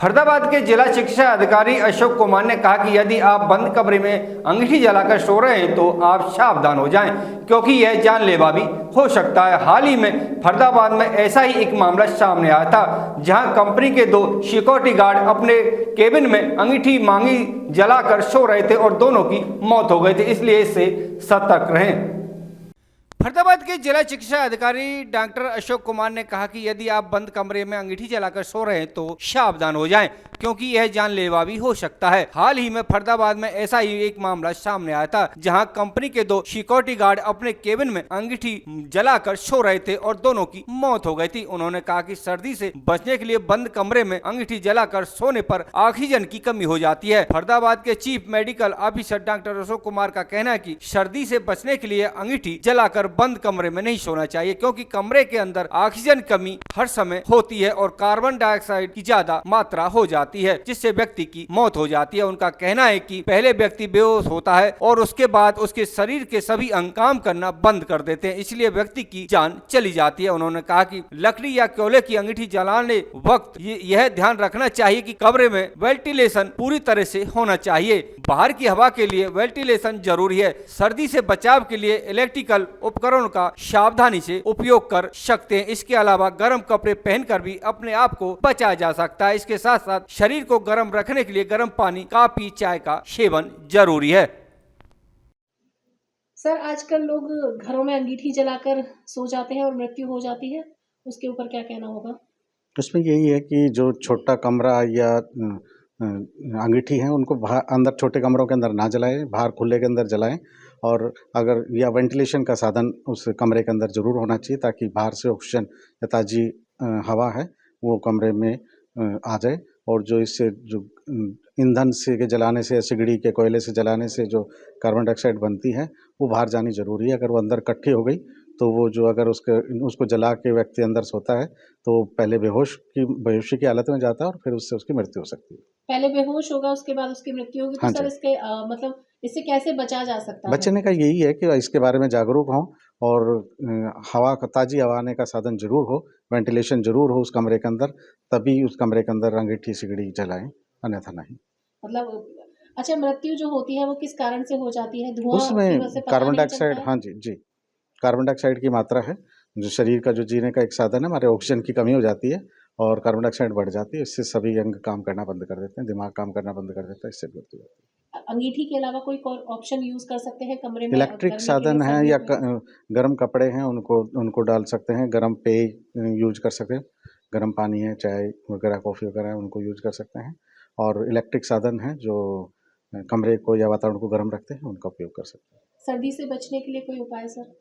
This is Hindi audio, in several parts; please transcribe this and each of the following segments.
फरीदाबाद के जिला शिक्षा अधिकारी अशोक कुमार ने कहा कि यदि आप बंद कमरे में अंगीठी जलाकर सो रहे हैं तो आप सावधान हो जाएं, क्योंकि यह जानलेवा भी हो सकता है। हाल ही में फरीदाबाद में ऐसा ही एक मामला सामने आया था, जहां कंपनी के 2 सिक्योरिटी गार्ड अपने केबिन में अंगीठी मांगी जलाकर सो रहे थे और दोनों की मौत हो गई थी, इसलिए इससे सतर्क रहें। फरीदाबाद के जिला शिक्षा अधिकारी डॉक्टर अशोक कुमार ने कहा कि यदि आप बंद कमरे में अंगीठी जलाकर सो रहे हैं तो सावधान हो जाएं, क्योंकि यह जानलेवा भी हो सकता है। हाल ही में फरीदाबाद में ऐसा ही एक मामला सामने आया था, जहां कंपनी के 2 सिक्योरिटी गार्ड अपने केबिन में अंगीठी जलाकर सो रहे थे और दोनों की मौत हो गई थी। उन्होंने कहा कि सर्दी से बचने के लिए बंद कमरे में अंगीठी जलाकर सोने पर ऑक्सीजन की कमी हो जाती है। फरीदाबाद के chief medical officer doctor Ashok Kumar का कहना है कि सर्दी से बचने के लिए अंगीठी जलाकर बंद कमरे में नहीं सोना चाहिए, क्योंकि कमरे के अंदर ऑक्सीजन कमी हर समय होती है और कार्बन डाइऑक्साइड की ज्यादा मात्रा हो जाती है, जिससे व्यक्ति की मौत हो जाती है। उनका कहना है कि पहले व्यक्ति बेहोश होता है और उसके बाद उसके शरीर के सभी अंग काम करना बंद कर देते हैं, इसलिए व्यक्ति की जान चली जाती है। उन्होंने कहा कि लकड़ी या कोयले की अंगीठी जलाने वक्त यह ध्यान रखना चाहिए कि कमरे में वेंटिलेशन पूरी तरह से होना चाहिए। बाहर की हवा के लिए वेंटिलेशन जरूरी है। सर्दी से बचाव के लिए इलेक्ट्रिकल उपकरणों का सावधानी से उपयोग कर सकते हैं। इसके अलावा गर्म कपड़े पहनकर भी अपने आप को बचाया जा सकता है। इसके साथ साथ शरीर को गर्म रखने के लिए गर्म पानी, काफी, चाय का सेवन जरूरी है। सर, आजकल लोग घरों में अंगीठी जलाकर सो जाते हैं और मृत्यु हो जाती है, उसके ऊपर क्या कहना होगा? उसमें यही है कि जो छोटा कमरा या अंगीठी है उनको अंदर छोटे कमरों के अंदर ना जलाएं, बाहर खुले के अंदर जलाएं। और अगर या वेंटिलेशन का साधन उस कमरे के अंदर ज़रूर होना चाहिए, ताकि बाहर से ऑक्सीजन या ताज़ी हवा है वो कमरे में आ जाए। और जो इससे जो ईंधन से के जलाने से, सिगड़ी के कोयले से जलाने से जो कार्बन डाइऑक्साइड बनती है वो बाहर जानी ज़रूरी है। अगर वो अंदर इकट्ठी हो गई तो वो जो अगर उसको जला के व्यक्ति अंदर सोता है तो पहले बेहोशी की हालत में जाता है और फिर उससे उसकी मृत्यु हो सकती है। पहले बेहोश होगा, उसके बाद उसकी मृत्यु होगी। तो हाँ सर, जी। इसके मतलब इससे कैसे बचा जा सकता है? बचने का यही है कि इसके बारे में जागरूक हों और हवा का, ताज़ी हवा आने का साधन जरूर हो, वेंटिलेशन जरूर हो उस कमरे के अंदर, तभी उस कमरे के अंदर अंगीठी सिगड़ी जलाएं, अन्यथा नहीं। मतलब अच्छा, मृत्यु जो होती है वो किस कारण से हो जाती है? धुआं की उसमें वजह से पता कार्बन नहीं डाइऑक्साइड, चलता है? हाँ जी, कार्बन डाइऑक्साइड की मात्रा है जो शरीर का जो जीने का एक साधन है, हमारे ऑक्सीजन की कमी हो जाती है और कार्बन डाइऑक्साइड बढ़ जाती है। इससे सभी अंग काम करना बंद कर देते हैं, दिमाग काम करना बंद कर देता है, इससे मृत्यु होती है। अंगीठी के अलावा कोई ऑप्शन यूज कर सकते हैं कमरे में इलेक्ट्रिक गर्मी के साधन लिए, है सर्दी या में? गर्म कपड़े हैं उनको डाल सकते हैं, गर्म पेय यूज कर सकते हैं, गर्म पानी है, चाय वगैरह, कॉफ़ी वगैरह है, उनको यूज कर सकते हैं। और इलेक्ट्रिक साधन है जो कमरे को या वातावरण को गर्म रखते हैं, उनका उपयोग कर सकते हैं। सर्दी से बचने के लिए कोई उपाय सर?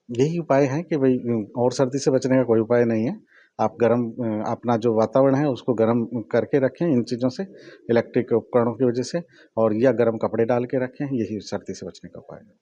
यही उपाय है कि भाई, और सर्दी से बचने का कोई उपाय नहीं है। आप अपना जो वातावरण है उसको गर्म करके रखें इन चीज़ों से, इलेक्ट्रिक उपकरणों की वजह से, और या गर्म कपड़े डाल के रखें, यही सर्दी से बचने का उपाय है।